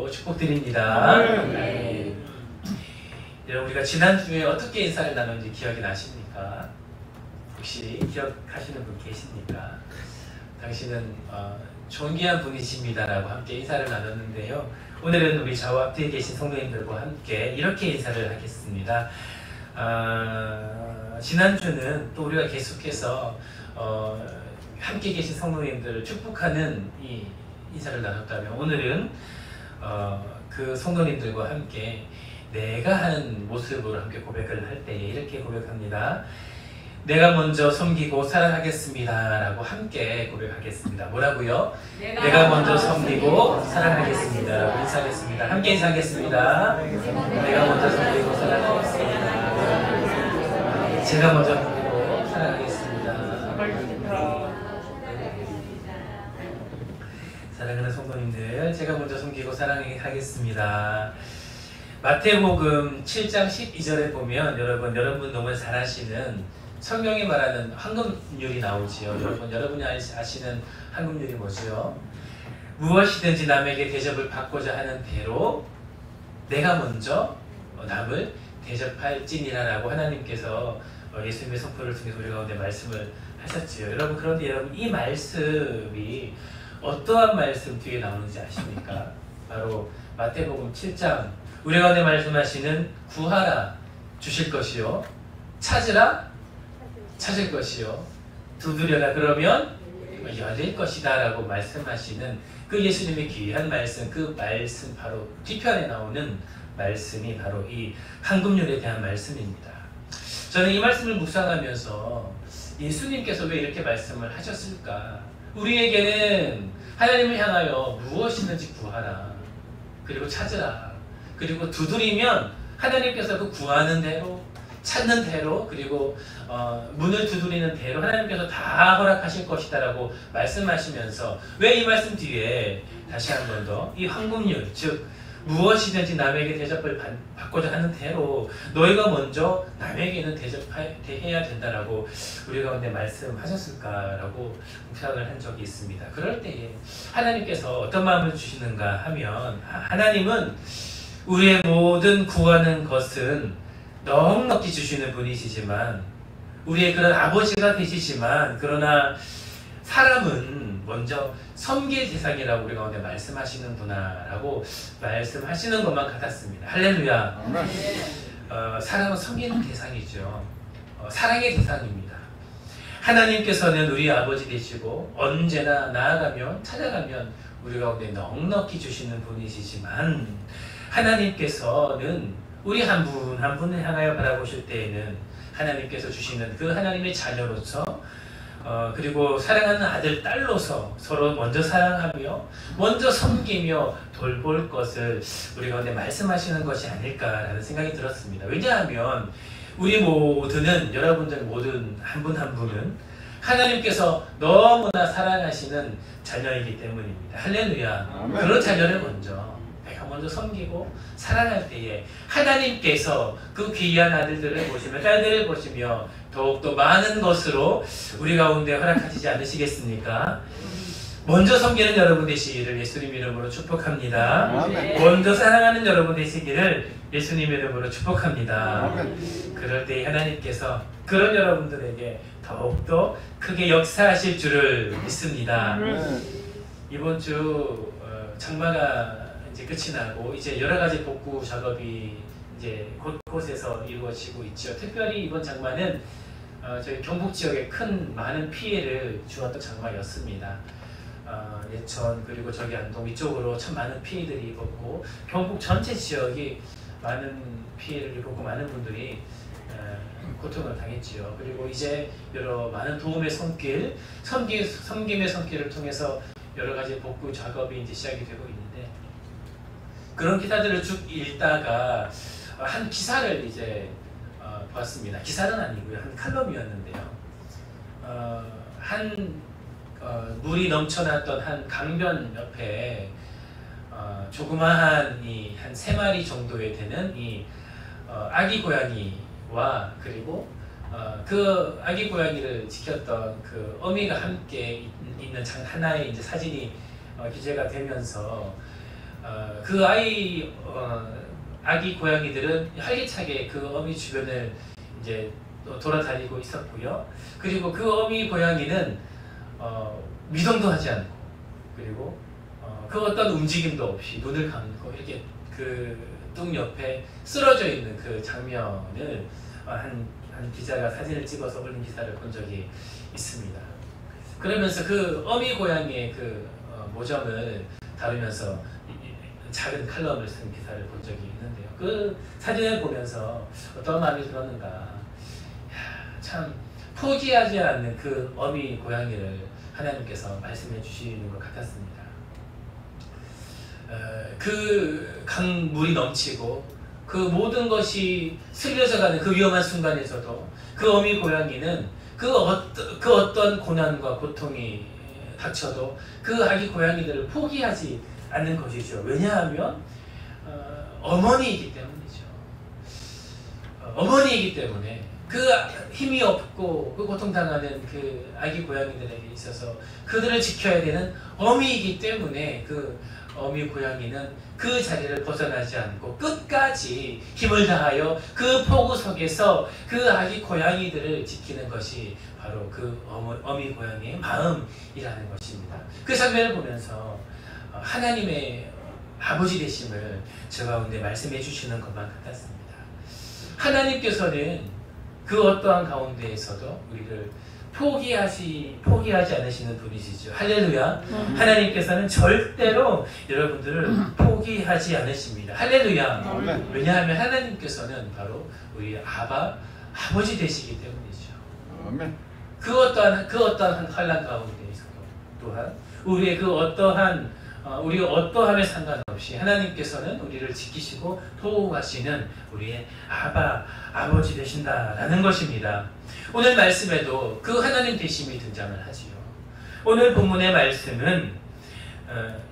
주시고 축복드립니다. 네. 여러분, 우리가 지난주에 어떻게 인사를 나눴는지 기억이 나십니까? 혹시 기억하시는 분 계십니까? 당신은 존귀한 분이십니다라고 함께 인사를 나눴는데요. 오늘은 우리 좌우 앞뒤에 계신 성도님들과 함께 이렇게 인사를 하겠습니다. 지난주는 또 우리가 계속해서 함께 계신 성도님들을 축복하는 이 인사를 나눴다면, 오늘은 그 성도님들과 함께 내가 하는 모습으로 함께 고백을 할 때에 이렇게 고백합니다. 내가 먼저 섬기고 사랑하겠습니다 라고 함께 고백하겠습니다. 뭐라고요? 내가 먼저 섬기고 사랑하겠습니다 라고 인사하겠습니다. 함께 인사하겠습니다. 내가 먼저 섬기고 사랑하겠습니다. 제가 먼저 섬기고 사랑하겠습니다. 사랑하는 성도님들, 제가 먼저 섬기고 사랑하겠습니다. 마태복음 7장 12절에 보면 여러분 너무 잘 아시는 성경이 말하는 황금률이 나오지요. 여러분이 아시는 황금률이 뭐지요? 무엇이든지 남에게 대접을 받고자 하는 대로 내가 먼저 남을 대접할지니라라고 하나님께서 예수님의 선포를 통해서 우리 가운데 말씀을 하셨지요. 그런데 여러분, 이 말씀이 어떠한 말씀 뒤에 나오는지 아십니까? 바로 마태복음 7장, 우리 가운데 말씀하시는 구하라 주실 것이요, 찾으라 찾을 것이요, 두드려라 그러면 열릴 것이다 라고 말씀하시는 그 예수님의 귀한 말씀, 그 말씀 바로 뒤편에 나오는 말씀이 바로 이 황금률에 대한 말씀입니다. 저는 이 말씀을 묵상하면서 예수님께서 왜 이렇게 말씀을 하셨을까? 우리에게는 하나님을 향하여 무엇이든지 구하라, 그리고 찾으라, 그리고 두드리면 하나님께서 그 구하는 대로, 찾는 대로, 그리고 문을 두드리는 대로 하나님께서 다 허락하실 것이다 라고 말씀하시면서, 왜 이 말씀 뒤에 다시 한 번 더 이 황금률, 즉 무엇이든지 남에게 대접을 받고자 하는 대로 너희가 먼저 남에게는 대해야 된다라고 우리 가운데 말씀하셨을까라고 묵상을 한 적이 있습니다. 그럴 때에 하나님께서 어떤 마음을 주시는가 하면, 하나님은 우리의 모든 구하는 것은 넉넉히 주시는 분이시지만, 우리의 그런 아버지가 되시지만, 그러나 사람은 먼저 섬길 대상이라고 우리 가운데 말씀하시는구나라고 말씀하시는 것만 같았습니다. 할렐루야. 사람은 섬기는 대상이죠. 사랑의 대상입니다. 하나님께서는 우리 아버지 되시고 언제나 나아가면 찾아가면 우리 가운데 넉넉히 주시는 분이시지만, 하나님께서는 우리 한 분 한 분을 향하여 바라보실 때에는 하나님께서 주시는 그 하나님의 자녀로서, 그리고 사랑하는 아들, 딸로서 서로 먼저 사랑하며 먼저 섬기며 돌볼 것을 우리 가운데 말씀하시는 것이 아닐까라는 생각이 들었습니다. 왜냐하면 우리 모두는, 여러분들 모든 한 분 한 분은 하나님께서 너무나 사랑하시는 자녀이기 때문입니다. 할렐루야. 그런 자녀를 내가 먼저 섬기고 사랑할 때에 하나님께서 그 귀한 아들들을 보시며 딸들을 보시며 더욱더 많은 것으로 우리 가운데 허락하시지 않으시겠습니까? 먼저 섬기는 여러분 되시기를 예수님 이름으로 축복합니다. 먼저 사랑하는 여러분 되시기를 예수님 이름으로 축복합니다. 그럴 때 하나님께서 그런 여러분들에게 더욱더 크게 역사하실 줄을 믿습니다. 이번 주 장마가 이제 끝이 나고 이제 여러 가지 복구 작업이 이제 곳곳에서 이루어지고 있죠. 특별히 이번 장마는 저희 경북 지역에 많은 피해를 주었던 장마였습니다. 예천 그리고 저기 안동 이쪽으로 참 많은 피해들이 입었고, 경북 전체 지역이 많은 피해를 입었고 많은 분들이 고통을 당했지요. 그리고 이제 여러 많은 도움의 손길, 섬김의 손길을 통해서 여러 가지 복구 작업이 이제 시작이 되고 있는데, 그런 기사들을 쭉 읽다가 한 기사를 이제 봤습니다. 기사는 아니고요, 한 칼럼이었는데요. 물이 넘쳐났던 한 강변 옆에 조그마한 한 3마리 정도에 되는 아기 고양이와, 그리고 그 아기 고양이를 지켰던 그 어미가 함께 있는 하나의 이제 사진이 기재가 되면서 그 아기 고양이들은 활기차게 그 어미 주변을 이제 돌아다니고 있었고요. 그리고 그 어미 고양이는 미동도 하지 않고, 그리고 그 어떤 움직임도 없이 눈을 감고 이렇게 그 뚱 옆에 쓰러져 있는 그 장면을 한 기자가 사진을 찍어서 올린 기사를 본 적이 있습니다. 그러면서 그 어미 고양이의 그 모정을 다루면서 작은 칼럼을 쓴 기사를 본 적이 있는데요. 그 사진을 보면서 어떤 마음이 들었는가, 참 포기하지 않는 그 어미 고양이를 하나님께서 말씀해 주시는 것 같았습니다. 그 강물이 넘치고 그 모든 것이 슬려져가는 그 위험한 순간에서도 그 어미 고양이는 그 어떤 고난과 고통이 닥쳐도 그 아기 고양이들을 포기하지 않는 것이죠. 왜냐하면 어머니이기 때문이죠. 어머니이기 때문에 그 힘이 없고 그 고통당하는 그 아기 고양이들에게 있어서 그들을 지켜야 되는 어미이기 때문에 그 어미 고양이는 그 자리를 벗어나지 않고 끝까지 힘을 다하여 그 폭우 속에서 그 아기 고양이들을 지키는 것이 바로 그 어미 고양이의 마음이라는 것입니다. 그 장면을 보면서 하나님의 아버지 되심을 저 가운데 말씀해 주시는 것만 같았습니다. 하나님께서는 그 어떠한 가운데에서도 우리를 포기하지 않으시는 분이시죠. 할렐루야. 하나님께서는 절대로 여러분들을 포기하지 않으십니다. 할렐루야. 왜냐하면 하나님께서는 바로 우리 아버지 되시기 때문이죠. 아멘. 그 어떠한 환난 가운데에서도 또한 우리의 그 어떠한 우리가 어떠함에 상관없이 하나님께서는 우리를 지키시고 보호하시는 우리의 아버지 되신다라는 것입니다. 오늘 말씀에도 그 하나님 되심이 등장을 하지요. 오늘 본문의 말씀은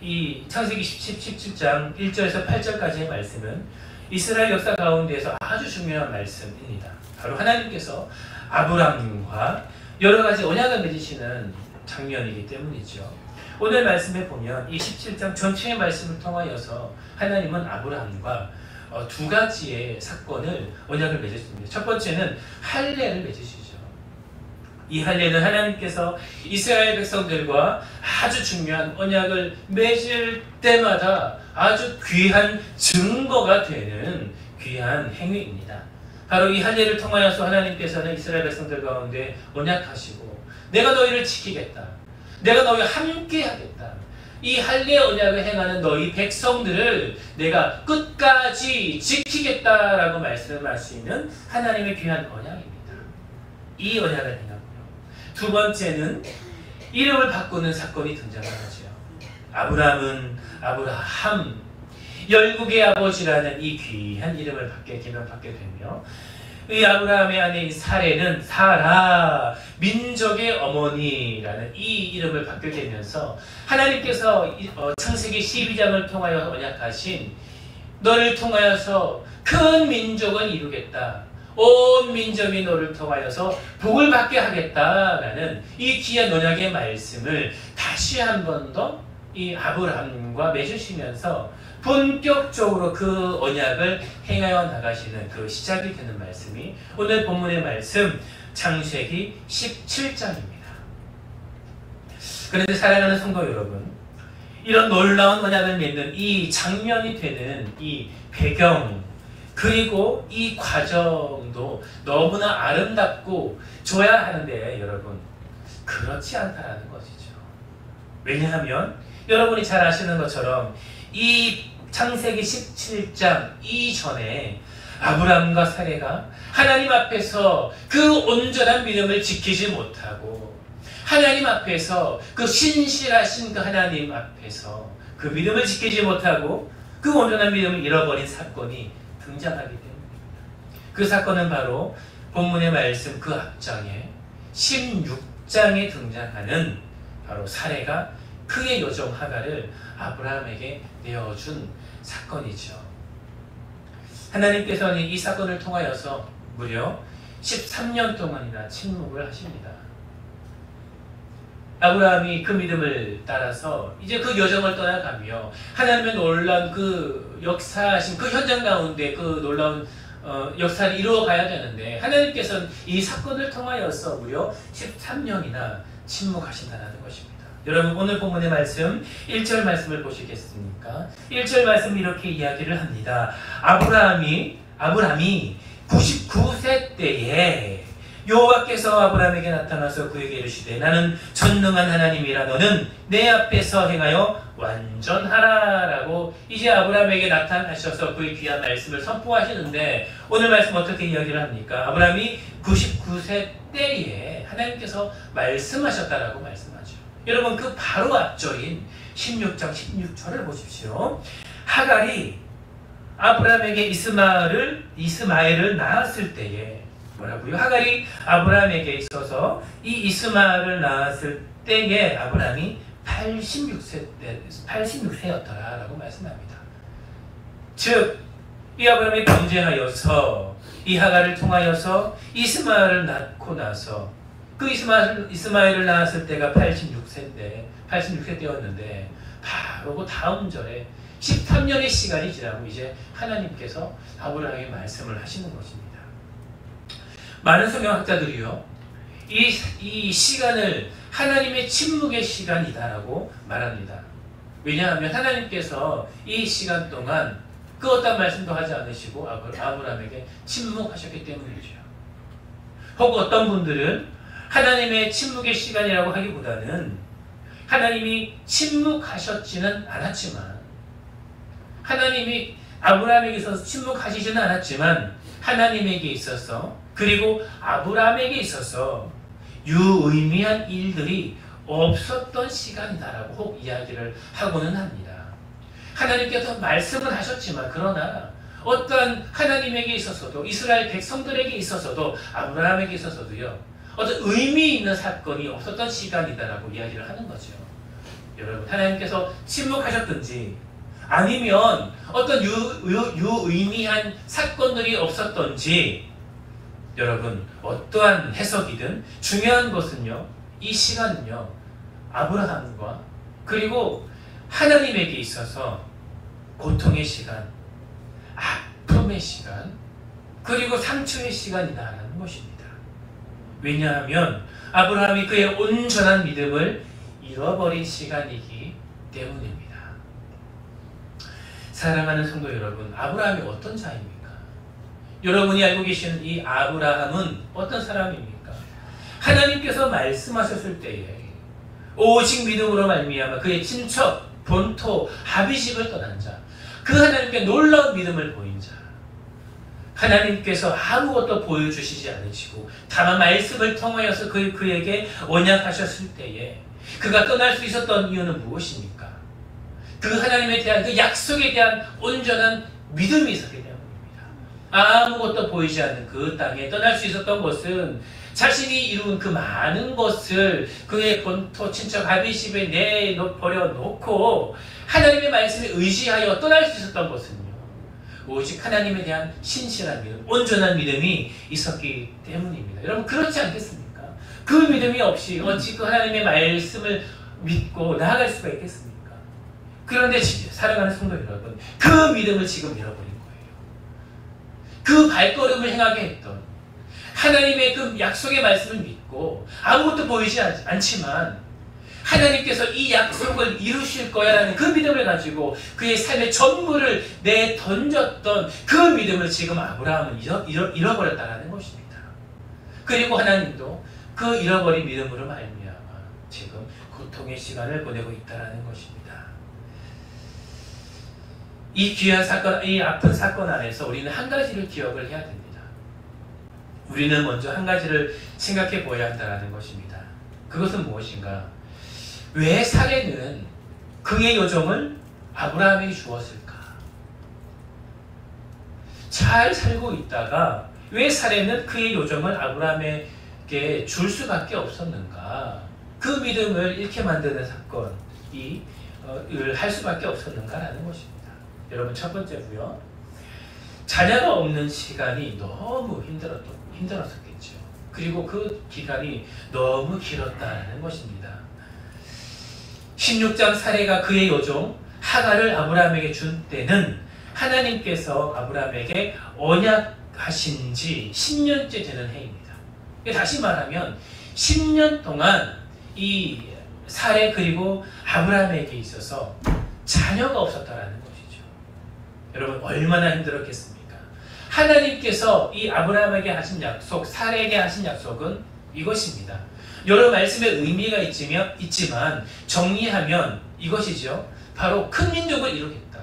이 창세기 17장 1절에서 8절까지의 말씀은 이스라엘 역사 가운데에서 아주 중요한 말씀입니다. 바로 하나님께서 아브람과 여러 가지 언약을 맺으시는 장면이기 때문이죠. 오늘 말씀에 보면 이 17장 전체의 말씀을 통하여서 하나님은 아브라함과 두 가지의 사건을 언약을 맺으십니다. 첫 번째는 할례를 맺으시죠. 이 할례는 하나님께서 이스라엘 백성들과 아주 중요한 언약을 맺을 때마다 아주 귀한 증거가 되는 귀한 행위입니다. 바로 이 할례를 통하여서 하나님께서는 이스라엘 백성들 가운데 언약하시고 내가 너희를 지키겠다. 내가 너희와 함께 하겠다. 이 할례 언약을 행하는 너희 백성들을 내가 끝까지 지키겠다라고 말씀하시는 하나님의 귀한 언약입니다. 이 언약을 행하고요. 두 번째는 이름을 바꾸는 사건이 등장을 하죠. 아브라함은 아브라함, 열국의 아버지라는 이 귀한 이름을 개명받게 되며 이 아브라함의 아내인 사레는 사라, 민족의 어머니라는 이 이름을 받게 되면서 하나님께서 창세기 12장을 통하여 언약하신 너를 통하여서 큰 민족을 이루겠다. 온 민족이 너를 통하여서 복을 받게 하겠다라는 이 귀한 언약의 말씀을 다시 한 번 더 이 아브라함과 맺으시면서 본격적으로 그 언약을 행하여 나가시는 그 시작이 되는 말씀이 오늘 본문의 말씀 창세기 17장입니다. 그런데 사랑하는 성도 여러분, 이런 놀라운 언약을 맺는 이 장면이 되는 이 배경 그리고 이 과정도 너무나 아름답고 좋아야 하는데 여러분 그렇지 않다라는 것이죠. 왜냐하면 여러분이 잘 아시는 것처럼 이 창세기 17장 이전에 아브람과 사레가 하나님 앞에서 그 온전한 믿음을 지키지 못하고 하나님 앞에서 그 신실하신 그 하나님 앞에서 그 믿음을 지키지 못하고 그 온전한 믿음을 잃어버린 사건이 등장하기 때문입니다. 그 사건은 바로 본문의 말씀 그 앞장에 16장에 등장하는 바로 사레가 그의 여종 하갈을 아브라함에게 내어준 사건이죠. 하나님께서는 이 사건을 통하여서 무려 13년 동안이나 침묵을 하십니다. 아브라함이 그 믿음을 따라서 이제 그 여정을 떠나가며 하나님의 놀라운 그 역사하신 그 현장 가운데 그 놀라운 역사를 이루어가야 되는데 하나님께서는 이 사건을 통하여서 무려 13년이나 침묵하신다는 것입니다. 여러분 오늘 본문의 말씀 1절 말씀을 보시겠습니까? 1절 말씀 이렇게 이야기를 합니다. 아브라함이 99세 때에 여호와께서 아브라함에게 나타나서 그에게 이르시되 나는 전능한 하나님이라 너는 내 앞에서 행하여 완전하라 라고 이제 아브라함에게 나타나셔서 그의 귀한 말씀을 선포하시는데 오늘 말씀 어떻게 이야기를 합니까? 아브라함이 99세 때에 하나님께서 말씀하셨다라고 말씀하죠. 여러분 그 바로 앞절인 16장 16절을 보십시오. 하갈이 아브라함에게 이스마엘을 낳았을 때에 뭐라고요? 하갈이 아브라함에게 있어서 이 이스마엘을 낳았을 때에 아브라함이 86세였더라 라고 말씀합니다. 즉, 이 아브라함이 범죄하여서 이 하갈을 통하여서 이스마엘을 낳고 나서 그 이스마엘을 낳았을 때가 86세 때였는데 바로 그 다음 절에 13년의 시간이 지나고 이제 하나님께서 아브라함에게 말씀을 하시는 것입니다. 많은 성경학자들이요, 이 시간을 하나님의 침묵의 시간이다라고 말합니다. 왜냐하면 하나님께서 이 시간 동안 그 어떤 말씀도 하지 않으시고 아브라함에게 침묵하셨기 때문이죠. 혹은 어떤 분들은 하나님의 침묵의 시간이라고 하기보다는 하나님이 침묵하셨지는 않았지만 하나님이 아브라함에게 있어서 침묵하시지는 않았지만 하나님에게 있어서 그리고 아브라함에게 있어서 유의미한 일들이 없었던 시간이다라고 혹 이야기를 하고는 합니다. 하나님께서 말씀을 하셨지만 그러나 어떠한 하나님에게 있어서도 이스라엘 백성들에게 있어서도 아브라함에게 있어서도요 어떤 의미 있는 사건이 없었던 시간이다라고 이야기를 하는 거죠. 여러분 하나님께서 침묵하셨든지 아니면 어떤 유의미한 사건들이 없었던지 여러분 어떠한 해석이든 중요한 것은요 이 시간은요 아브라함과 그리고 하나님에게 있어서 고통의 시간, 아픔의 시간, 그리고 상처의 시간이다라는 것입니다. 왜냐하면 아브라함이 그의 온전한 믿음을 잃어버린 시간이기 때문입니다. 사랑하는 성도 여러분, 아브라함이 어떤 자입니까? 여러분이 알고 계시는 이 아브라함은 어떤 사람입니까? 하나님께서 말씀하셨을 때에 오직 믿음으로 말미암아 그의 친척, 본토, 아비집을 떠난 자, 그 하나님께 놀라운 믿음을 보인 자, 하나님께서 아무것도 보여주시지 않으시고 다만 말씀을 통하여서 그에게 언약하셨을 때에 그가 떠날 수 있었던 이유는 무엇입니까? 그 하나님에 대한 그 약속에 대한 온전한 믿음이 있었기 때문입니다. 아무것도 보이지 않는 그 땅에 떠날 수 있었던 것은 자신이 이룬 그 많은 것을 그의 본토 친척 아비집에 내버려놓고 하나님의 말씀에 의지하여 떠날 수 있었던 것은요 오직 하나님에 대한 신실한 믿음, 온전한 믿음이 있었기 때문입니다. 여러분 그렇지 않겠습니까? 그 믿음이 없이 어찌 그 하나님의 말씀을 믿고 나아갈 수가 있겠습니까? 그런데 진짜 사랑하는 성도 여러분, 그 믿음을 지금 잃어버린 거예요. 그 발걸음을 행하게 했던 하나님의 그 약속의 말씀을 믿고 아무것도 보이지 않지만 하나님께서 이 약속을 이루실 거야라는 그 믿음을 가지고 그의 삶의 전부를 내던졌던 그 믿음을 지금 아브라함은 잃어버렸다는 것입니다. 그리고 하나님도 그 잃어버린 믿음으로 말미암아 지금 고통의 시간을 보내고 있다는 것입니다. 이 귀한 사건, 이 아픈 사건 안에서 우리는 한 가지를 기억을 해야 됩니다. 우리는 먼저 한 가지를 생각해 보아야 한다는 것입니다. 그것은 무엇인가? 왜 사례는 그의 요정을 아브라함에게 주었을까? 잘 살고 있다가 왜 사례는 그의 요정을 아브라함에게 줄 수밖에 없었는가? 그 믿음을 잃게 만드는 사건이 할 수밖에 없었는가라는 것입니다. 여러분 첫 번째고요. 자녀가 없는 시간이 너무 힘들었었겠죠. 그리고 그 기간이 너무 길었다는 것입니다. 16장 사례가 그의 여종 하갈을 아브라함에게 준 때는 하나님께서 아브라함에게 언약하신 지 10년째 되는 해입니다. 다시 말하면 10년 동안 이 사례 그리고 아브라함에게 있어서 자녀가 없었다라는 것이죠. 여러분 얼마나 힘들었겠습니까? 하나님께서 이 아브라함에게 하신 약속, 사례에게 하신 약속은 이것입니다. 여러 말씀의 의미가 있지만 정리하면 이것이죠. 바로 큰 민족을 이루겠다.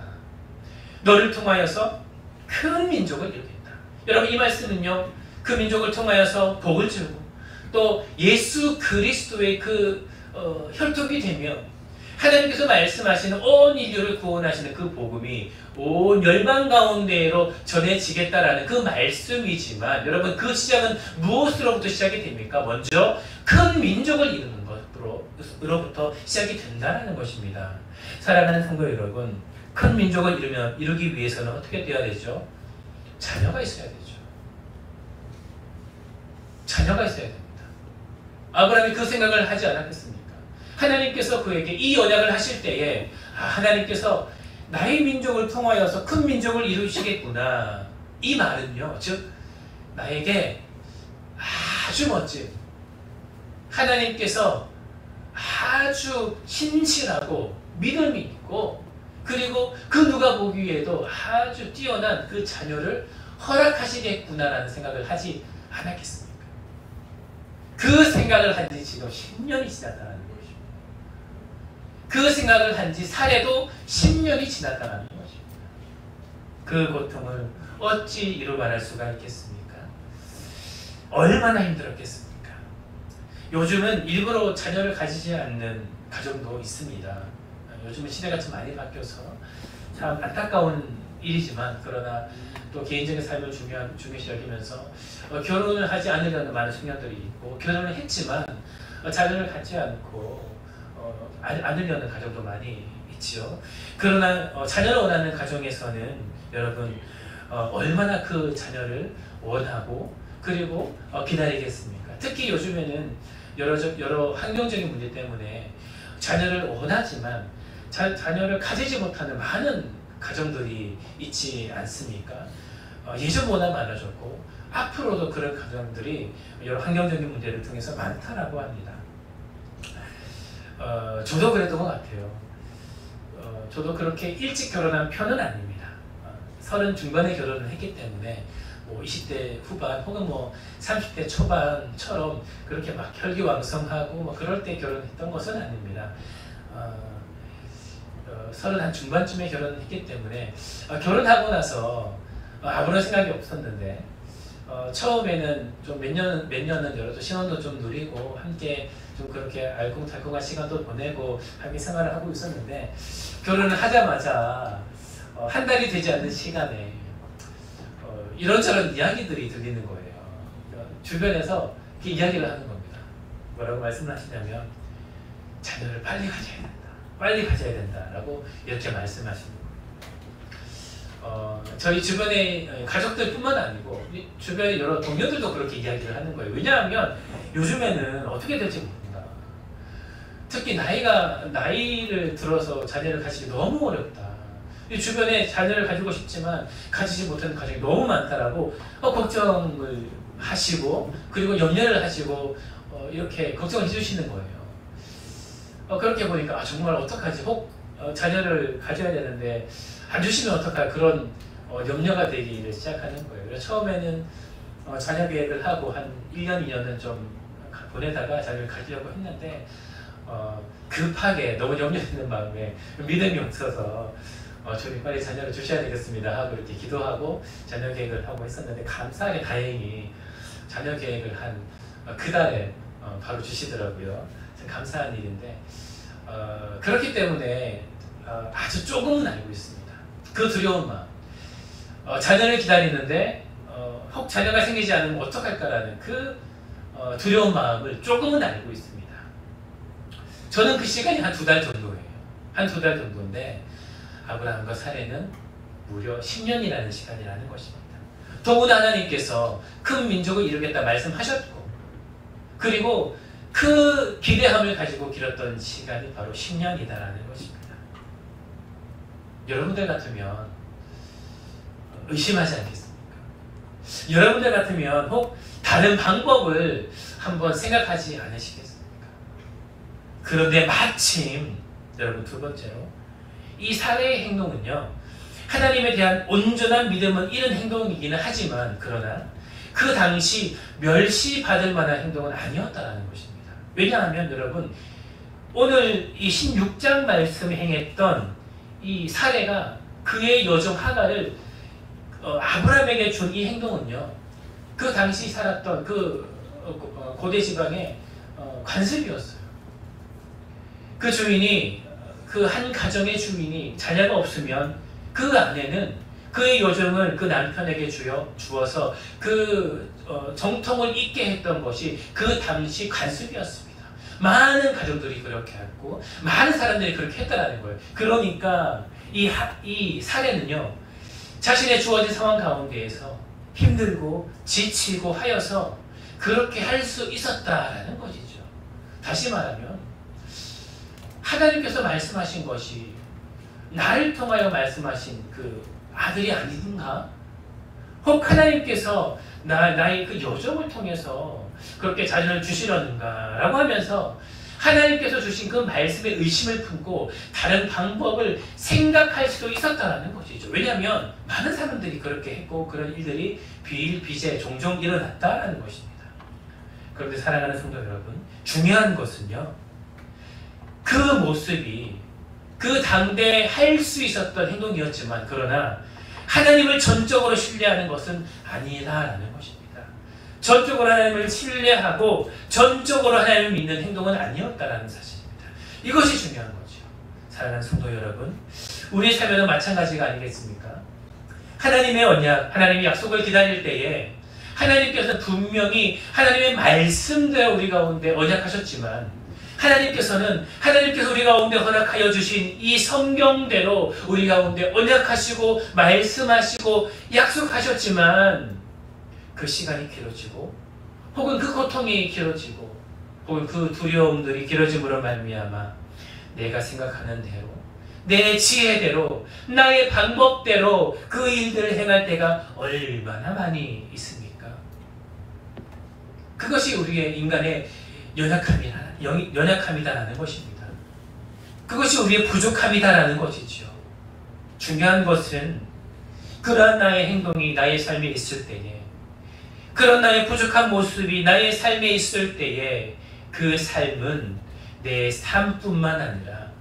너를 통하여서 큰 민족을 이루겠다. 여러분 이 말씀은요. 그 민족을 통하여서 복을 주고 또 예수 그리스도의 그 혈통이 되며 하나님께서 말씀하시는 온 인류를 구원하시는 그 복음이 온 열방 가운데로 전해지겠다라는 그 말씀이지만 여러분 그 시작은 무엇으로부터 시작이 됩니까? 먼저 큰 민족을 이루는 것으로부터 시작이 된다는 것입니다. 사랑하는 성도 여러분, 큰 민족을 이루기 위해서는 어떻게 되어야 되죠? 자녀가 있어야 되죠. 자녀가 있어야 됩니다. 아브라함이 그 생각을 하지 않았겠습니까? 하나님께서 그에게 이 언약을 하실 때에 하나님께서 나의 민족을 통하여서 큰 민족을 이루시겠구나. 이 말은요. 즉 나에게 아주 멋진 하나님께서 아주 신실하고 믿음이 있고 그리고 그 누가 보기에도 아주 뛰어난 그 자녀를 허락하시겠구나라는 생각을 하지 않았겠습니까? 그 생각을 한 지 지금 10년이 지났다는 것입니다. 그 생각을 한 지 사례도 10년이 지났다는 것입니다. 그 고통을 어찌 이루 말할 수가 있겠습니까? 얼마나 힘들었겠습니까? 요즘은 일부러 자녀를 가지지 않는 가정도 있습니다. 요즘은 시대가 좀 많이 바뀌어서 참 안타까운 일이지만 그러나 또 개인적인 삶을 중요시 여기면서 결혼을 하지 않으려는 많은 청년들이 있고 결혼을 했지만 자녀를 갖지 않고 않으려는 가정도 많이 있지요. 그러나 자녀를 원하는 가정에서는 여러분 얼마나 그 자녀를 원하고 그리고 기다리겠습니까? 특히 요즘에는 여러 환경적인 문제 때문에 자녀를 원하지만 자녀를 가지지 못하는 많은 가정들이 있지 않습니까? 예전보다 많아졌고 앞으로도 그런 가정들이 여러 환경적인 문제를 통해서 많다라고 합니다. 저도 그랬던 것 같아요. 저도 그렇게 일찍 결혼한 편은 아닙니다. 30 중반에 결혼을 했기 때문에 뭐 20대 후반 혹은 뭐 30대 초반처럼 그렇게 막 혈기왕성하고 뭐 그럴 때 결혼했던 것은 아닙니다. 30 중반쯤에 결혼했기 때문에 결혼하고 나서 아무런 생각이 없었는데 처음에는 좀 몇 년은 열어도 신혼도 좀 누리고 함께 좀 그렇게 알콩달콩한 시간도 보내고 함께 생활을 하고 있었는데 결혼을 하자마자 한 달이 되지 않는 시간에 이런저런 이야기들이 들리는 거예요. 주변에서 그 이야기를 하는 겁니다. 뭐라고 말씀을 하시냐면 자녀를 빨리 가져야 된다. 빨리 가져야 된다라고 이렇게 말씀하십니다. 저희 주변의 가족들뿐만 아니고 주변의 여러 동료들도 그렇게 이야기를 하는 거예요. 왜냐하면 요즘에는 어떻게 될지 모른다. 특히 나이를 들어서 자녀를 가지기 너무 어렵다. 주변에 자녀를 가지고 싶지만 가지지 못하는 가정이 너무 많다라고 걱정을 하시고 그리고 염려를 하시고 이렇게 걱정을 해주시는 거예요. 그렇게 보니까 정말 어떡하지? 혹 자녀를 가져야 되는데 안 주시면 어떡할 그런 염려가 되기 시작하는 거예요. 그래서 처음에는 자녀 계획을 하고 한 1년, 2년은 좀 보내다가 자녀를 가지려고 했는데 급하게 너무 염려되는 마음에 믿음이 없어서 주님 빨리 자녀를 주셔야 되겠습니다 하고 이렇게 기도하고 자녀 계획을 하고 했었는데 감사하게 다행히 자녀 계획을 한 그 달에 바로 주시더라고요. 감사한 일인데 그렇기 때문에 아주 조금은 알고 있습니다. 그 두려운 마음, 자녀를 기다리는데 혹 자녀가 생기지 않으면 어떡할까라는 그 두려운 마음을 조금은 알고 있습니다. 저는 그 시간이 한 2달 정도예요. 한 2달 정도인데 아브라함과 사례는 무려 10년이라는 시간이라는 것입니다. 더구나 하나님께서 큰 민족을 이루겠다 말씀하셨고 그리고 그 기대함을 가지고 길었던 시간이 바로 10년이다라는 것입니다. 여러분들 같으면 의심하지 않겠습니까? 여러분들 같으면 혹 다른 방법을 한번 생각하지 않으시겠습니까? 그런데 마침 여러분 두 번째로 이 사례의 행동은요, 하나님에 대한 온전한 믿음은 이런 행동이기는 하지만 그러나 그 당시 멸시받을 만한 행동은 아니었다는 것입니다. 왜냐하면 여러분 오늘 이 16장 말씀에 행했던 이 사례가 그의 여종 하갈을 아브라함에게 준 이 행동은요, 그 당시 살았던 그 고대 지방의 관습이었어요. 그 주인이, 그 한 가정의 주인이 자녀가 없으면 그 아내는 그의 여종을 그 남편에게 주어서 그 정통을 잇게 했던 것이 그 당시 관습이었습니다. 많은 가족들이 그렇게 했고 많은 사람들이 그렇게 했다라는 거예요. 그러니까 이 사례는요, 자신의 주어진 상황 가운데에서 힘들고 지치고 하여서 그렇게 할 수 있었다라는 것이죠. 다시 말하면 하나님께서 말씀하신 것이 나를 통하여 말씀하신 그 아들이 아닌가? 혹 하나님께서 나의 그 여종을 통해서 그렇게 자녀를 주시려는가? 라고 하면서 하나님께서 주신 그 말씀에 의심을 품고 다른 방법을 생각할 수도 있었다는 것이죠. 왜냐하면 많은 사람들이 그렇게 했고 그런 일들이 비일비재 종종 일어났다는 것입니다. 그런데 사랑하는 성도 여러분, 중요한 것은요, 그 모습이 그 당대에 할 수 있었던 행동이었지만 그러나 하나님을 전적으로 신뢰하는 것은 아니라는 것입니다. 전적으로 하나님을 신뢰하고 전적으로 하나님을 믿는 행동은 아니었다라는 사실입니다. 이것이 중요한 거죠. 사랑하는 성도 여러분, 우리의 삶에도 마찬가지가 아니겠습니까? 하나님의 언약, 하나님의 약속을 기다릴 때에 하나님께서는 분명히 하나님의 말씀대로 우리 가운데 언약하셨지만 하나님께서 우리 가운데 허락하여 주신 이 성경대로 우리 가운데 언약하시고 말씀하시고 약속하셨지만 그 시간이 길어지고 혹은 그 고통이 길어지고 혹은 그 두려움들이 길어짐으로 말미암아 내가 생각하는 대로 내 지혜대로 나의 방법대로 그 일들을 행할 때가 얼마나 많이 있습니까? 그것이 우리의 인간의 연약함이다라는 것입니다. 그것이 우리의 부족함이다라는 것이죠. 중요한 것은 그러한 나의 행동이 나의 삶에 있을 때에, 그런 나의 부족한 모습이 나의 삶에 있을 때에 그 삶은 내 삶뿐만 아니라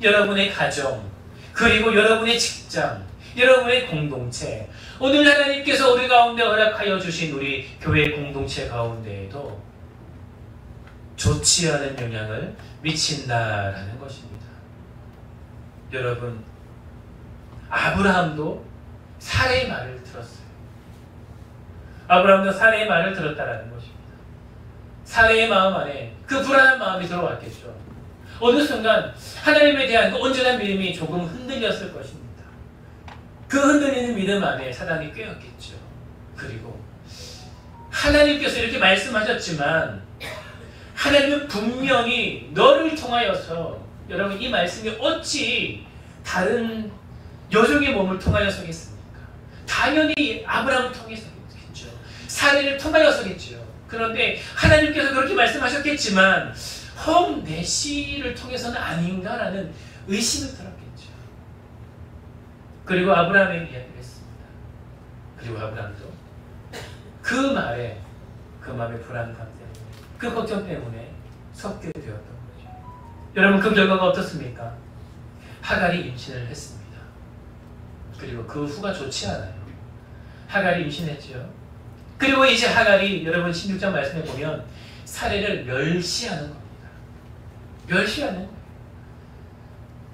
여러분의 가정, 그리고 여러분의 직장, 여러분의 공동체, 오늘 하나님께서 우리 가운데 허락하여 주신 우리 교회 공동체 가운데에도 좋지 않은 영향을 미친다라는 것입니다. 여러분, 아브라함도 사례의 말을 들었어요. 아브라함도 사례의 말을 들었다라는 것입니다. 사례의 마음 안에 그 불안한 마음이 들어왔겠죠. 어느 순간 하나님에 대한 그 온전한 믿음이 조금 흔들렸을 것입니다. 그 흔들리는 믿음 안에 사단이 꿰었겠죠. 그리고 하나님께서 이렇게 말씀하셨지만 하나님은 분명히 너를 통하여서, 여러분 이 말씀이 어찌 다른 여종의 몸을 통하여서겠습니까? 당연히 아브라함을 통해서겠죠. 사례를 통하여서겠죠. 그런데 하나님께서 그렇게 말씀하셨겠지만 혹 내 씨를 통해서는 아닌가라는 의심이 들었겠죠. 그리고 아브라함에게 이야기를 했습니다. 그리고 아브라함도 그 말에 그 마음의 불안감 때문에, 그 걱정 때문에 섞게 되었던 거죠. 여러분, 그 결과가 어떻습니까? 하갈이 임신을 했습니다. 그리고 그 후가 좋지 않아요. 하갈이 임신했죠. 그리고 이제 하갈이, 여러분 16장 말씀에 보면 사례를 멸시하는 겁니다. 멸시하는 거예요.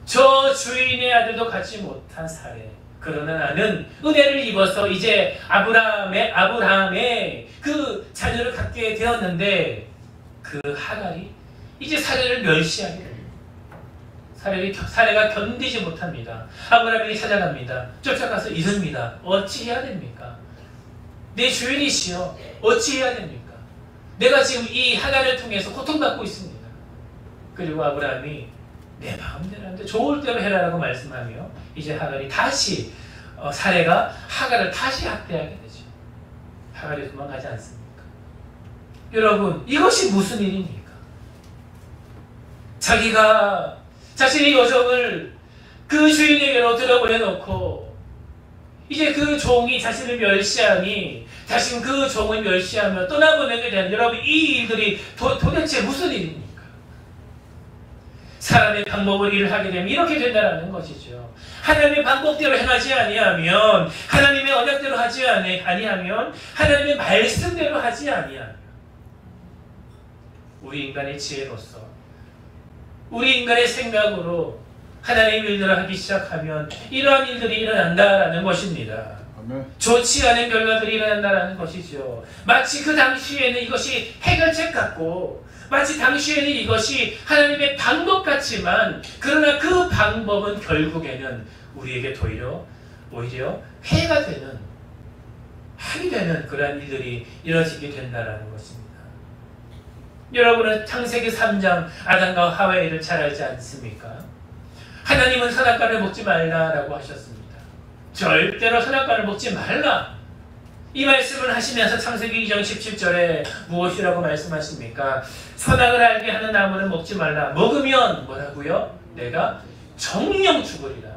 저 주인의 아들도 갖지 못한 사례, 그러나 나는 은혜를 입어서 이제 아브라함의 그 자녀를 갖게 되었는데 그 하갈이 이제 사례를 멸시하게 됩니다. 사례가 견디지 못합니다. 아브라함에게 찾아갑니다. 쫓아가서 이릅니다. 어찌 해야 됩니까? 내 주인이시여, 어찌 해야 됩니까? 내가 지금 이 하나를 통해서 고통받고 있습니다. 그리고 아브라함이 내 마음대로 하는데 좋을 대로 해라라고 말씀하며 이제 하갈이 다시 사레가 하갈을 다시 학대하게 되죠. 하갈이 도망가지 않습니까? 여러분, 이것이 무슨 일입니까? 자기가 자신의 여종을 그 주인에게로 들어보내놓고 이제 그 종이 자신을 멸시하니 자신 그 종을 멸시하며 떠나보내게 되는, 여러분, 이 일들이 도대체 무슨 일입니까? 사람의 방법을 일을 하게 되면 이렇게 된다는 것이죠. 하나님의 방법대로 행하지 아니하면, 하나님의 언약대로 하지 아니하면, 하나님의 말씀대로 하지 아니하면, 우리 인간의 지혜로서, 우리 인간의 생각으로 하나님의 일들을 하기 시작하면 이러한 일들이 일어난다라는 것입니다. 아멘. 좋지 않은 결과들이 일어난다라는 것이죠. 마치 그 당시에는 이것이 해결책 같고, 마치 당시에는 이것이 하나님의 방법 같지만, 그러나 그 방법은 결국에는 우리에게 오히려 해가 되는, 한이 되는 그러한 일들이 이루어지게 된다라는 것입니다. 여러분은 창세기 3장 아담과 하와의 일을 잘 알지 않습니까? 하나님은 선악과를 먹지 말라라고 하셨습니다. 절대로 선악과를 먹지 말라. 이 말씀을 하시면서 창세기 2장 17절에 무엇이라고 말씀하십니까? 선악을 알게 하는 나무는 먹지 말라. 먹으면 뭐라고요? 내가 정령 죽으리라.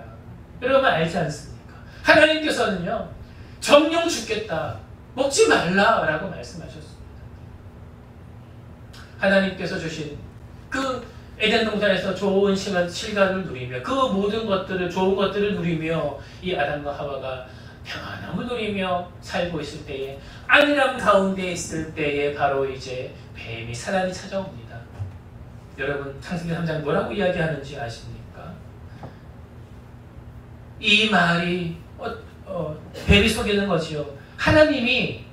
여러분 알지 않습니까? 하나님께서는요, 정령 죽겠다, 먹지 말라라고 말씀하셨습니다. 하나님께서 주신 그 에덴 동산에서 좋은 실과를 누리며, 그 모든 것들을, 좋은 것들을 누리며 이 아담과 하와가 평안함을 누리며 살고 있을 때에, 안일함 가운데 있을 때에 바로 이제 뱀이, 사단이 찾아옵니다. 여러분, 창세기 3장 뭐라고 이야기하는지 아십니까? 이 말이 뱀이 속이는 거지요. 하나님이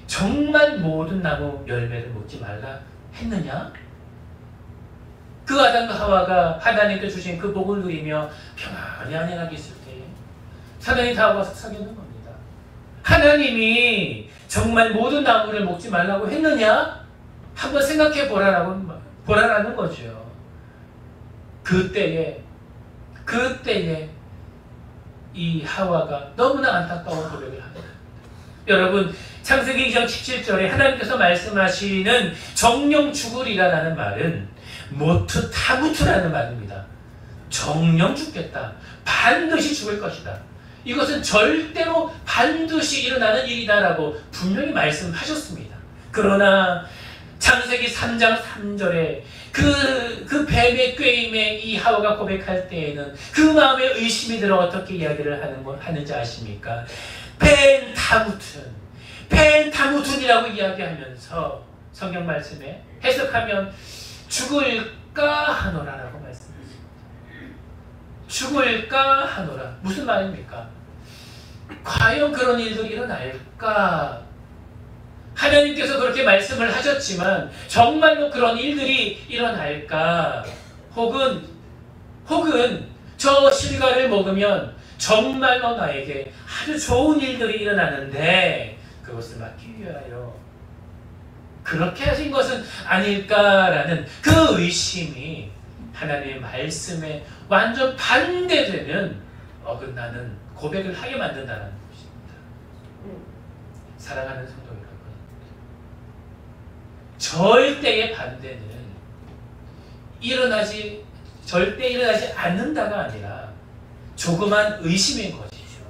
정말 모든 나무 열매를 먹지 말라 했느냐? 그 아담과 하와가 하나님께 주신 그 복을 누리며 평안히 안일하게 있을 때에 사단이 다가와서 사귀는 겁니다. 하나님이 정말 모든 나무를 먹지 말라고 했느냐? 한번 생각해 보라라는 거죠. 그때에 이 하와가 너무나 안타까운 고백을 합니다. 여러분, 창세기 2장 17절에 하나님께서 말씀하시는 정령 죽으리라는 말은 모트 타무트라는 말입니다. 정령 죽겠다. 반드시 죽을 것이다. 이것은 절대로 반드시 일어나는 일이다라고 분명히 말씀하셨습니다. 그러나 창세기 3장 3절에 그 뱀의 꾀임에 이 하와가 고백할 때에는 그 마음에 의심이 들어 어떻게 이야기를 하는지 아십니까? 펜타무튼이라고 이야기하면서 성경 말씀에 해석하면 죽을까 하노라라고 말씀하십니다. 죽을까 하노라. 무슨 말입니까? 과연 그런 일들이 일어날까? 하나님께서 그렇게 말씀을 하셨지만 정말로 그런 일들이 일어날까? 혹은 저 실과를 먹으면 정말로 나에게 아주 좋은 일들이 일어나는데 그것을 막기 위하여 그렇게 하신 것은 아닐까라는 그 의심이 하나님의 말씀에 완전 반대되는 어긋나는 고백을 하게 만든다는 것입니다. 사랑하는 성도 여러분, 절대의 반대는 절대 일어나지 않는다가 아니라 조그만 의심인 것이죠.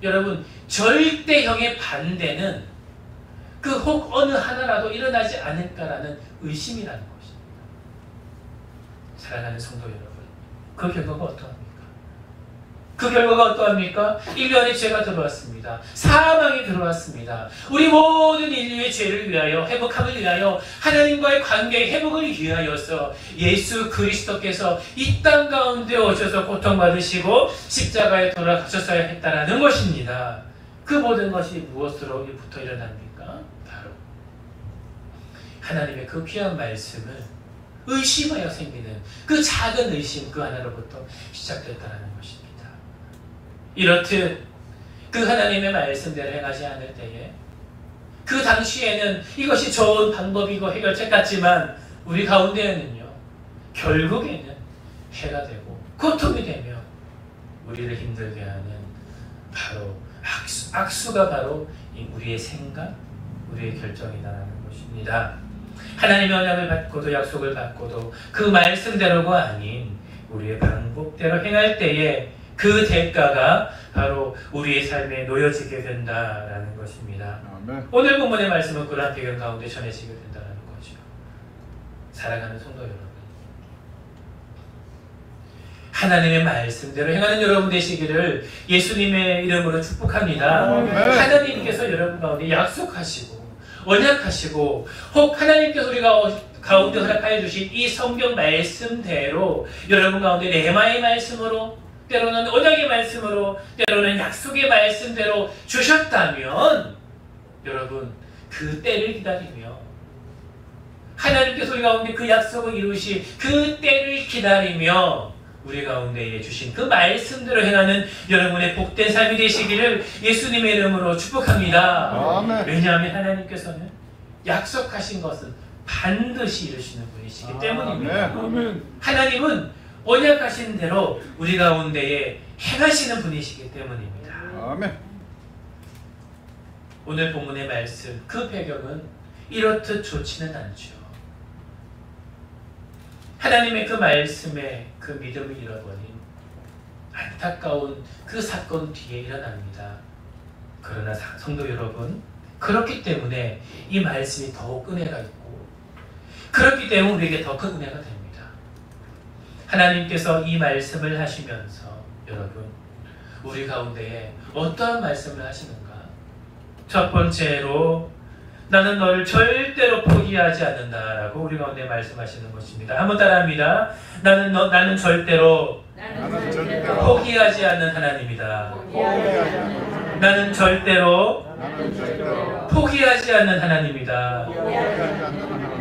여러분, 절대형의 반대는 혹 어느 하나라도 일어나지 않을까라는 의심이라는 것입니다. 사랑하는 성도 여러분, 그 결과가 어떠합니까? 인류안에 죄가 들어왔습니다. 사망이 들어왔습니다. 우리 모든 인류의 죄를 위하여, 회복함을 위하여, 하나님과의 관계의 회복을 위하여서 예수 그리스도께서 이 땅 가운데 오셔서 고통받으시고 십자가에 돌아가셨어야 했다라는 것입니다. 그 모든 것이 무엇으로부터 일어납니까? 바로 하나님의 그 귀한 말씀을 의심하여 생기는 그 작은 의심 그 하나로부터 시작됐다는 것입니다. 이렇듯 그 하나님의 말씀대로 행하지 않을 때에 그 당시에는 이것이 좋은 방법이고 해결책 같지만 우리 가운데에는요, 결국에는 해가 되고 고통이 되며 우리를 힘들게 하는 바로 악수가 바로 우리의 생각, 우리의 결정이다라는 것입니다. 하나님의 언약을 받고도 약속을 받고도 그 말씀대로가 아닌 우리의 방법대로 행할 때에 그 대가가 바로 우리의 삶에 놓여지게 된다라는 것입니다. 아멘. 오늘 본문의 말씀은 그러한 배경 가운데 전해지게 된다는 거죠. 사랑하는 성도 여러분, 하나님의 말씀대로 행하는 여러분 되시기를 예수님의 이름으로 축복합니다. 아멘. 하나님께서 여러분 가운데 약속하시고 언약하시고 혹 하나님께서 우리가 가운데 허락하여 주신 이 성경 말씀대로 여러분 가운데 레마의 말씀으로, 때로는 언약의 말씀으로, 때로는 약속의 말씀대로 주셨다면 여러분 그 때를 기다리며 하나님께서 우리 가운데 그 약속을 이루시 그 때를 기다리며 우리 가운데에 주신 그 말씀대로 행하는 여러분의 복된 삶이 되시기를 예수님의 이름으로 축복합니다. 아멘. 왜냐하면 하나님께서는 약속하신 것은 반드시 이루시는 분이시기 때문입니다. 아멘. 하나님은 언약하신 대로 우리 가운데에 행하시는 분이시기 때문입니다. 아멘. 오늘 본문의 말씀, 그 배경은 이렇듯 좋지는 않죠. 하나님의 그 말씀에 그 믿음을 잃어버린 안타까운 그 사건 뒤에 일어납니다. 그러나 성도 여러분, 그렇기 때문에 이 말씀이 더욱 은혜가 있고 그렇기 때문에 우리에게 더 큰 은혜가 됩니다. 하나님께서 이 말씀을 하시면서 여러분, 우리 가운데에 어떠한 말씀을 하시는가? 첫 번째로 나는 너를 절대로 포기하지 않는다라고 우리 가운데 말씀하시는 것입니다. 한번 따라합니다. 나는 절대로 포기하지 않는 하나님이다. 나는 절대로 포기하지 않는 하나님이다.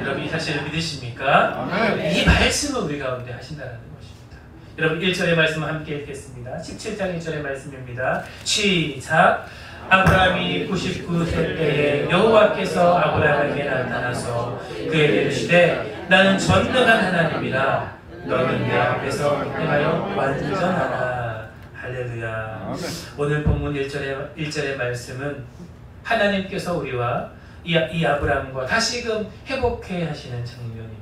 여러분 이 사실을 믿으십니까? 이 말씀을 우리 가운데 하신다는 것입니다. 여러분 1절의 말씀을 함께 읽겠습니다. 17장 1절의 말씀입니다. 시작. 아브라함이 99세 때에 여호와께서 아브라함에게 나타나서 그에게 이르시되 나는 전능한 하나님이라 너는 내 앞에서 행하여 완전하라. 할렐루야. 오늘 본문 1절의 말씀은 하나님께서 우리와 이 아브라함과 다시금 회복해 하시는 장면입니다.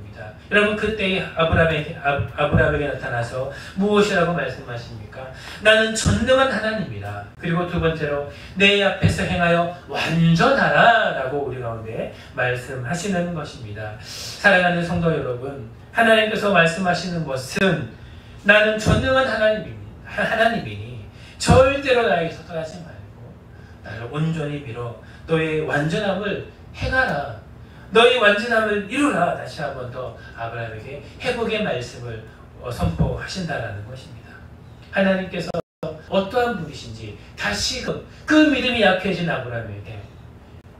여러분 그때 아브라함에게 나타나서 무엇이라고 말씀하십니까? 나는 전능한 하나님이라. 그리고 두 번째로 내 앞에서 행하여 완전하라 라고 우리 가운데 말씀하시는 것입니다. 사랑하는 성도 여러분, 하나님께서 말씀하시는 것은 나는 전능한 하나님이니 절대로 나에게서 떠나지 말고 나를 온전히 빌어 너의 완전함을 행하라. 너의 완전함을 이루라. 다시 한 번 더 아브라함에게 회복의 말씀을 선포하신다라는 것입니다. 하나님께서 어떠한 분이신지 다시금 그 믿음이 약해진 아브라함에게,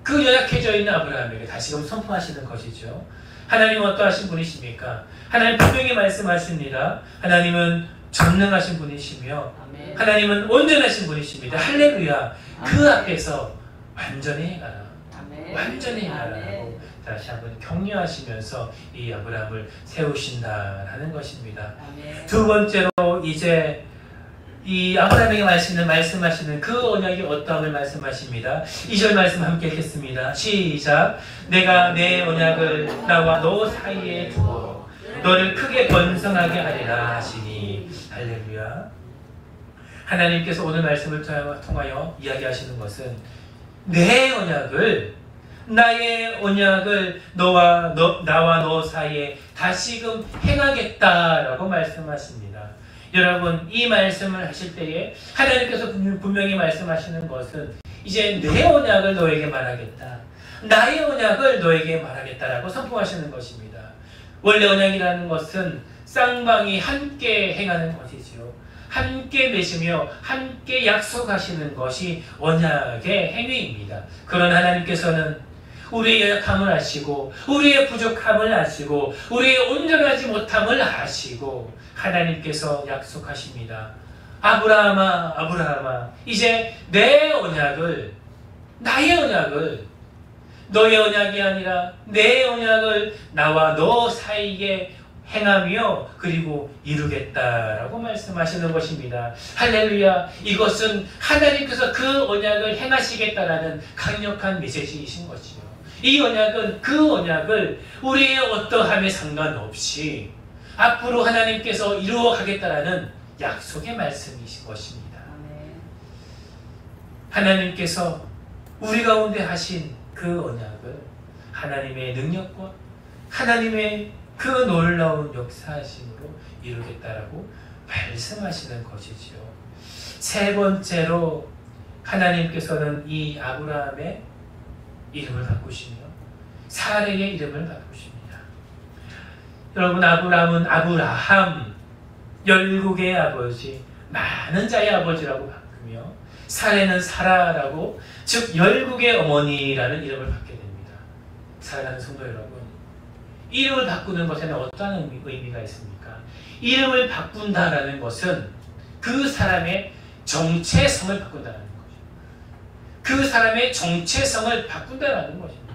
그 연약해져 있는 아브라함에게 다시금 선포하시는 것이죠. 하나님은 어떠하신 분이십니까? 하나님 분명히 말씀하십니다. 하나님은 전능하신 분이시며 하나님은 온전하신 분이십니다. 할렐루야. 그 앞에서 완전히 행하라. 완전히 행하라고 다시 한번 격려하시면서 이 아브라함을 세우신다라는 것입니다. 두 번째로 이제 이 아브라함에게 말씀하시는 그 언약이 어떠함을 말씀하십니다. 2절 말씀 함께 읽겠습니다. 시작. 내가 내 언약을 나와 너 사이에 두고 너를 크게 번성하게 하리라 하시니. 할렐루야. 하나님께서 오늘 말씀을 통하여 이야기하시는 것은 내 언약을, 나의 언약을 나와 너 사이에 다시금 행하겠다라고 말씀하십니다. 여러분 이 말씀을 하실 때에 하나님께서 분명히 말씀하시는 것은 이제 내 언약을 너에게 말하겠다, 나의 언약을 너에게 말하겠다라고 선포하시는 것입니다. 원래 언약이라는 것은 쌍방이 함께 행하는 것이지요. 함께 맺으며 함께 약속하시는 것이 언약의 행위입니다. 그런 하나님께서는 우리의 연약함을 아시고 우리의 부족함을 아시고 우리의 온전하지 못함을 아시고 하나님께서 약속하십니다. 아브라함아, 아브라함아, 이제 내 언약을, 나의 언약을 너의 언약이 아니라 내 언약을 나와 너 사이에 행하며 그리고 이루겠다라고 말씀하시는 것입니다. 할렐루야. 이것은 하나님께서 그 언약을 행하시겠다라는 강력한 메시지이신 것이요. 이 언약은 그 언약을 우리의 어떠함에 상관없이 앞으로 하나님께서 이루어 가겠다라는 약속의 말씀이신 것입니다. 하나님께서 우리 가운데 하신 그 언약을 하나님의 능력과 하나님의 그 놀라운 역사하심으로 이루겠다라고 말씀하시는 것이지요. 세 번째로 하나님께서는 이 아브라함의 이름을 바꾸시며 사레의 이름을 바꾸십니다. 여러분, 아브라함은 아브라함, 열국의 아버지, 많은 자의 아버지라고 바꾸며 사레는 사라라고, 즉 열국의 어머니라는 이름을 받게 됩니다. 사랑하는 성도 여러분, 이름을 바꾸는 것에는 어떠한 의미가 있습니까? 이름을 바꾼다라는 것은 그 사람의 정체성을 바꾼다는 거죠. 그 사람의 정체성을 바꾼다라는 것입니다.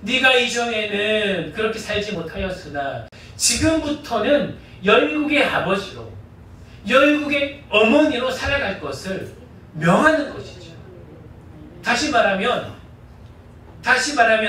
네가 이전에는 그렇게 살지 못하였으나 지금부터는 열국의 아버지로, 열국의 어머니로 살아갈 것을 명하는 것이죠. 다시 말하면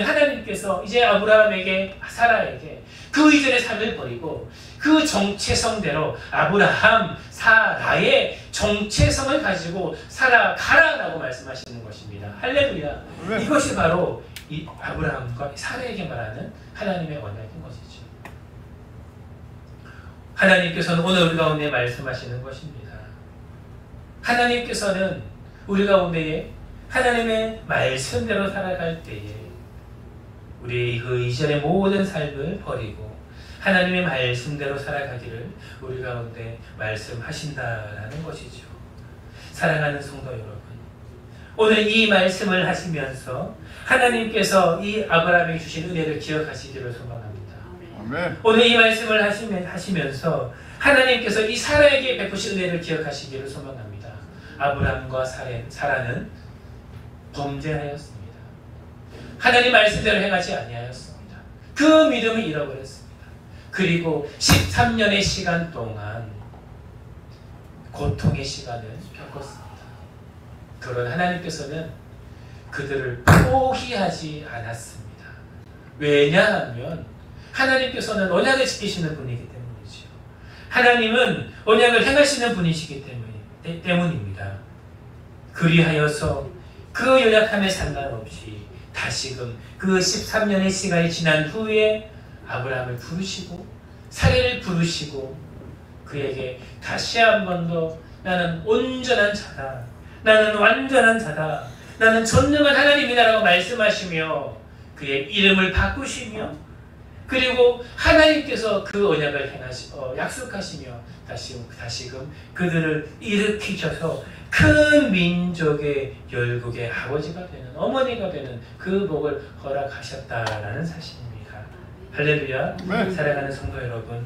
하나님께서 이제 아브라함에게, 사라에게 그 이전의 삶을 버리고 그 정체성대로 아브라함, 사라의 정체성을 가지고 살아가라라고 말씀하시는 것입니다. 할렐루야. 이것이 바로 이 아브라함과 사라에게 말하는 하나님의 언약인 것이죠. 하나님께서는 오늘 우리 가운데 말씀하시는 것입니다. 하나님께서는 우리 가운데에 하나님의 말씀대로 살아갈 때에 우리 그 이전의 모든 삶을 버리고 하나님의 말씀대로 살아가기를 우리 가운데 말씀하신다라는 것이죠. 사랑하는 성도 여러분, 오늘 이 말씀을 하시면서 하나님께서 이 아브라함에게 주신 은혜를 기억하시기를 소망합니다. 아멘. 오늘 이 말씀을 하시면서 하나님께서 이 사라에게 베푸신 은혜를 기억하시기를 소망합니다. 아브라함과 사라는 범죄하였습니다. 하나님 말씀대로 행하지 아니하였습니다. 그 믿음을 잃어버렸습니다. 그리고 13년의 시간 동안 고통의 시간을 겪었습니다. 그러나 하나님께서는 그들을 포기하지 않았습니다. 왜냐하면 하나님께서는 언약을 지키시는 분이기 때문이죠. 하나님은 언약을 행하시는 분이시기 때문입니다. 그리하여서 그 연약함에 상관없이 다시금 그 13년의 시간이 지난 후에 아브라함을 부르시고 사례를 부르시고 그에게 다시 한 번 더 나는 온전한 자다, 나는 완전한 자다, 나는 전능한 하나님이다라고 말씀하시며 그의 이름을 바꾸시며 그리고 하나님께서 그 언약을 약속하시며 다시금 그들을 일으키셔서 큰 민족의 열국의 아버지가 되는, 어머니가 되는 그 복을 허락하셨다라는 사실입니다. 할렐루야. 네. 사랑하는 성도 여러분,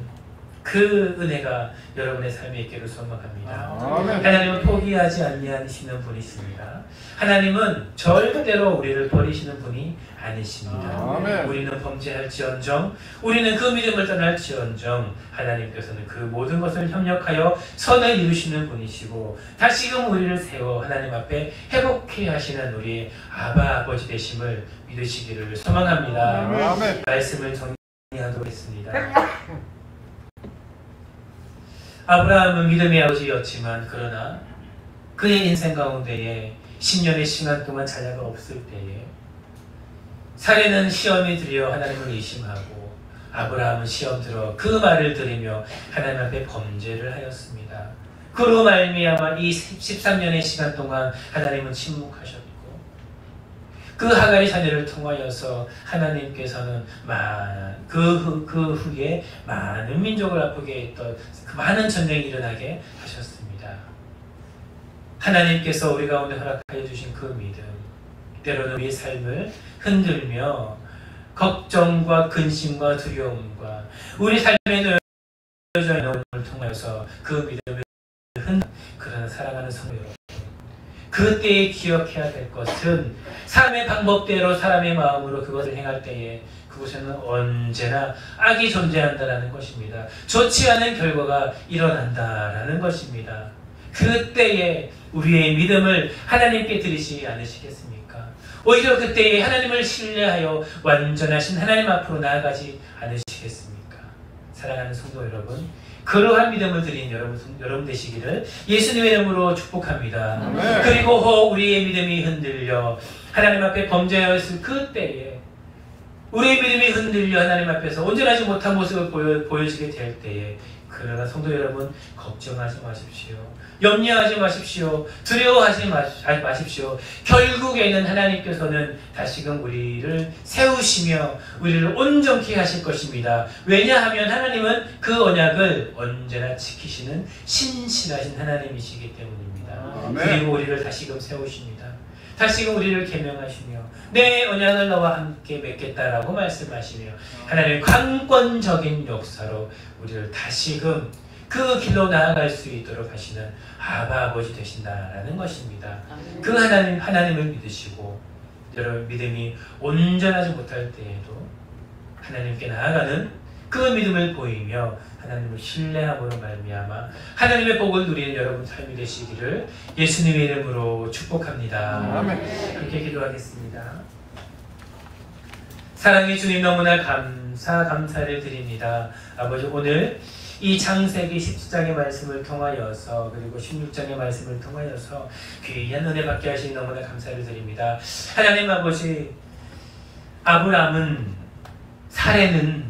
그 은혜가 여러분의 삶에 있기를 소망합니다. 아멘. 하나님은 포기하지 아니하시는 분이십니다. 하나님은 절대로 우리를 버리시는 분이 아니십니다. 아멘. 우리는 범죄할지언정, 우리는 그 믿음을 떠날지언정 하나님께서는 그 모든 것을 협력하여 선을 이루시는 분이시고 다시금 우리를 세워 하나님 앞에 회복케 하시는 우리의 아버지 되심을 믿으시기를 소망합니다. 아멘. 말씀을 정리하도록 하겠습니다. 아브라함은 믿음의 아버지였지만 그러나 그의 인생 가운데에 10년의 시간 동안 자녀가 없을 때에 사례는 시험에 들여 하나님을 의심하고 아브라함은 시험 들어 그 말을 들으며 하나님 앞에 범죄를 하였습니다. 그로 말미암아 이 13년의 시간 동안 하나님은 침묵하셨고 그 하갈의 자녀를 통하여서 하나님께서는 그 후에 많은 민족을 아프게 했던 그 많은 전쟁이 일어나게 하셨습니다. 하나님께서 우리 가운데 허락하여 주신 그 믿음, 때로는 우리의 삶을 흔들며 걱정과 근심과 두려움과 우리 삶에 놓여져 있는 것을 통하여서 그 믿음을 그러나 살아가는 성도 여러분, 그 그때에 기억해야 될 것은 삶의 방법대로 사람의 마음으로 그것을 행할 때에 그곳에는 언제나 악이 존재한다라는 것입니다. 좋지 않은 결과가 일어난다라는 것입니다. 그때에 우리의 믿음을 하나님께 드리지 않으시겠습니까? 오히려 그때에 하나님을 신뢰하여 완전하신 하나님 앞으로 나아가지 않으시겠습니까? 사랑하는 성도 여러분, 그러한 믿음을 드린 여러분 되시기를 예수님의 이름으로 축복합니다. 아멘. 그리고 우리의 믿음이 흔들려 하나님 앞에 범죄하였을 그때에 우리의 믿음이 흔들려 하나님 앞에서 온전하지 못한 모습을 보여지게 될 때에, 그러나 성도 여러분, 걱정하지 마십시오. 염려하지 마십시오. 두려워하지 마십시오. 결국에는 하나님께서는 다시금 우리를 세우시며 우리를 온전케 하실 것입니다. 왜냐하면 하나님은 그 언약을 언제나 지키시는 신실하신 하나님이시기 때문입니다. 아멘. 그리고 우리를 다시금 세우십니다. 다시금 우리를 계명하시며 내 언약을 너와 함께 맺겠다라고 말씀하시며 하나님의 강권적인 역사로 우리를 다시금 그 길로 나아갈 수 있도록 하시는 아버지 되신다라는 것입니다. 그 하나님을 믿으시고 여러분 믿음이 온전하지 못할 때에도 하나님께 나아가는 그 믿음을 보이며 하나님을 신뢰함으로 말미암아 하나님의 복을 누리는 여러분 삶이 되시기를 예수님의 이름으로 축복합니다. 아멘. 함께 기도하겠습니다. 사랑의 주님, 너무나 감사를 드립니다. 아버지, 오늘 이 창세기 17장의 말씀을 통하여서 그리고 16장의 말씀을 통하여서 귀한 은혜 받게 하시니 너무나 감사를 드립니다. 하나님 아버지, 아브라함은, 사례는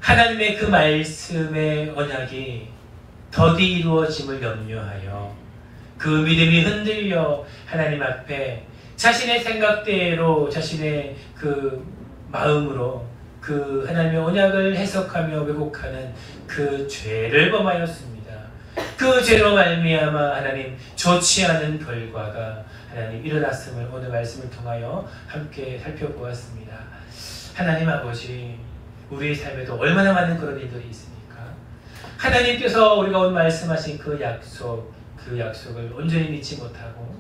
하나님의 그 말씀의 언약이 더디 이루어짐을 염려하여 그 믿음이 흔들려 하나님 앞에 자신의 생각대로 자신의 그 마음으로 그 하나님의 언약을 해석하며 왜곡하는 그 죄를 범하였습니다. 그 죄로 말미암아 하나님 좋지 않은 결과가 하나님 일어났음을 오늘 말씀을 통하여 함께 살펴보았습니다. 하나님 아버지, 우리의 삶에도 얼마나 많은 그런 일들이 있습니까? 하나님께서 우리가 오늘 말씀하신 그 약속을 온전히 믿지 못하고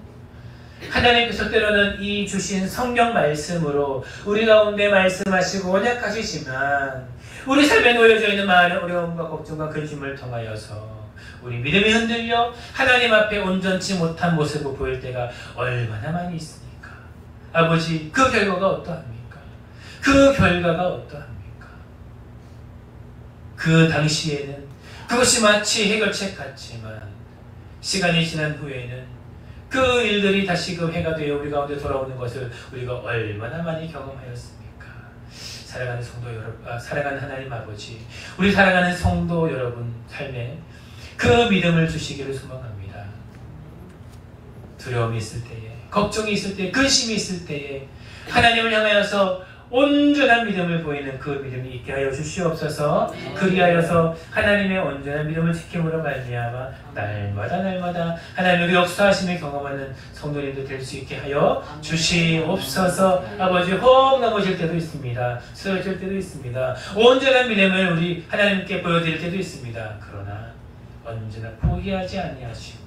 하나님께서 때로는 이 주신 성경 말씀으로 우리 가운데 말씀하시고 언약하시지만 우리 삶에 놓여져 있는 많은 어려움과 걱정과 근심을 통하여서 우리 믿음이 흔들려 하나님 앞에 온전치 못한 모습을 보일 때가 얼마나 많이 있습니까? 아버지, 그 결과가 어떠합니까? 그 결과가 어떠합니까? 그 당시에는 그것이 마치 해결책 같지만 시간이 지난 후에는 그 일들이 다시금 해가 되어 우리 가운데 돌아오는 것을 우리가 얼마나 많이 경험하였습니까? 사랑하는 성도 여러분, 사랑하는 하나님 아버지, 우리 사랑하는 성도 여러분 삶에 그 믿음을 주시기를 소망합니다. 두려움이 있을 때에, 걱정이 있을 때에, 근심이 있을 때에 하나님을 향하여서 온전한 믿음을 보이는 그 믿음이 있게 하여 주시옵소서. 그리하여서 하나님의 온전한 믿음을 지킴으로 말미암아 날마다 하나님의 역사하심을 경험하는 성도님들 될 수 있게 하여 주시옵소서. 아버지, 혹 넘어질 때도 있습니다. 쓰러질 때도 있습니다. 온전한 믿음을 우리 하나님께 보여드릴 때도 있습니다. 그러나 언제나 포기하지 아니하시고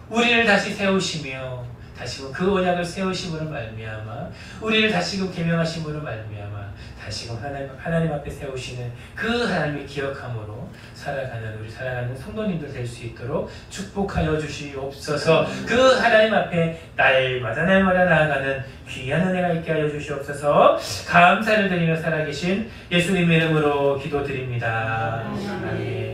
우리를 다시 세우시며 다시금 그 언약을 세우심으로 말미암아 우리를 다시금 계명하심으로 말미암아 다시금 하나님 앞에 세우시는 그 하나님을 기억함으로 살아가는 우리 사랑하는 성도님들 될 수 있도록 축복하여 주시옵소서. 그 하나님 앞에 날마다 나아가는 귀한 은혜가 있게 하여 주시옵소서. 감사를 드리며 살아계신 예수님의 이름으로 기도드립니다. 아멘.